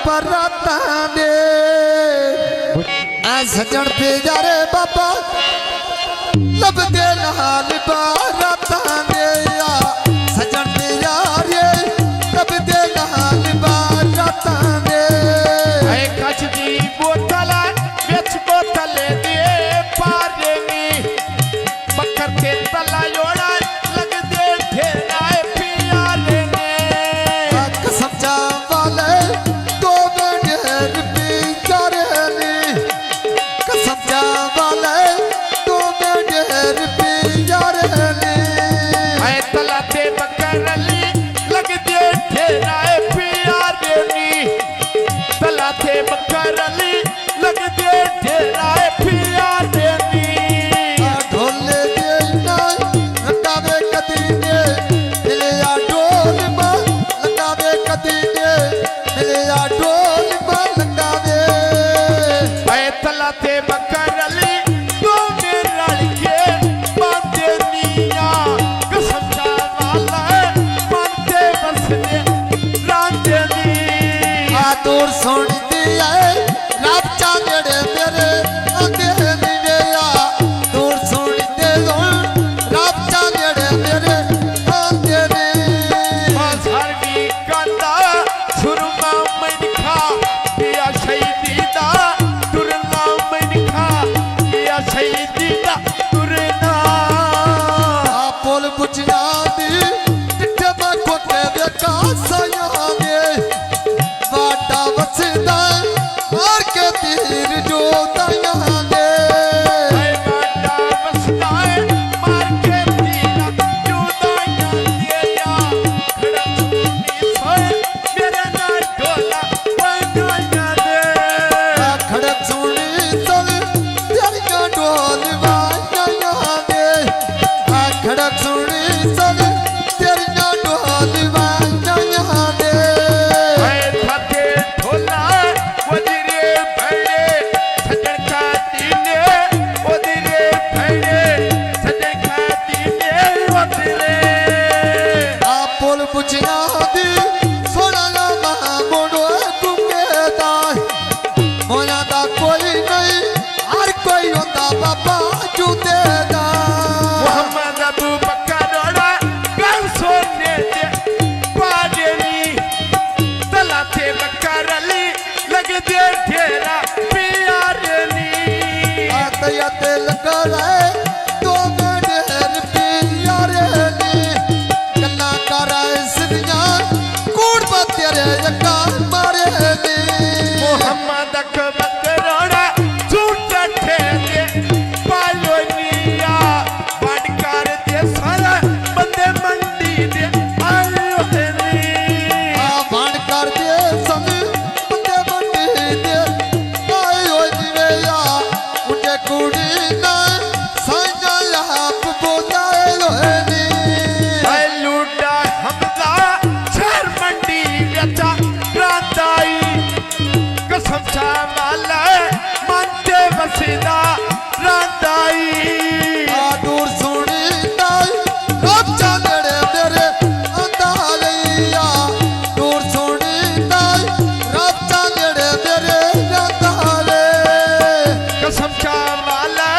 पराता दे सजन पे जारे बाबा लब दे नाल बाराता दे सजन पे यारे लब दे नाल बाराता दे कच दी बोतल बिच बोतल दे पारे नी बकर के तला योड़ा लग दे ठेरा पियारे ने कसम जा वाले दो मेहर पियारे ने कसम जा वाले दो मेहर पियारे ने तला ते बकरली लग दे ठेरा पियारे नी तला ते बकरली लग दे ठेरा पियारे नी ढोले दे लगावे कदी दे मिलिया ढोल मा लगावे कदी दे मिलिया ढोल मा लगावे तला ते बकरली दो मेरा के बांधे निया कसम जा वाला मानते बसने रांधे नी दूर सुन दिया रब चांदड़े मेरे आंदे निवेया दूर सुन दे रब चांदड़े मेरे आंदे ने मजहर दी कंदा सुरमा मन खा या शहीदी दा तुरना मन खा या शहीदी दा तुरना पुल बुझना दी जिथे मैं कोटे दे कासया दे वाटा वसदा मार के तीर जो दया दे वाटा वसदा मार के तीर जो दया दे या खड़ा सुनी सोए मेरे ना ढोला बजाया दे खड़क सुनी सल तेरिया ढोल वाया दे खड़क सुनी सल तेरिया ढोल वाया दे थके ढोला वजीरे भैरे सजन का दीने वजीरे भैरे सजन का दीने वजीरे पुल बुझना दी सोना मोड़ो गुंगेदा मोया दा कोई नहीं हर कोई होता बाबा जुदेदा मोहम्मद अबू बकर रोड़ा गल सोने दे पाजनी तला थे बकर अली लग दे ठेरा पियारे नी आते लगा रहे तो मेरे पियारे ने कन्ना करा सिंधिया कूड़ तेरे यका मारे ने मोहम्मद अकबर रोड़ा झूठ ठेरे पालो निया बड़कर दे सारा बंदे मंडी दे आयो नी बाण कर दे सब बंदे बंदी दे आयो जिवेया उठे कुड़ी ना साजा आप बोलाए लोनी लूटा हमदा शहर मंडी बेचा राताई कसम सा वाला मानते बसीदा राताई दूर सुनी दाई रब चांदड़े मेरे अंदालिया दूर सुनी दाई रब चांदड़े मेरे अंदाले कसम सा वाला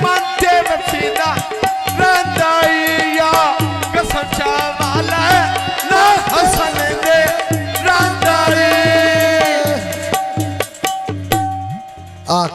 मानते बसीदा राताई या कसम सा वाला ना हसन दे राताई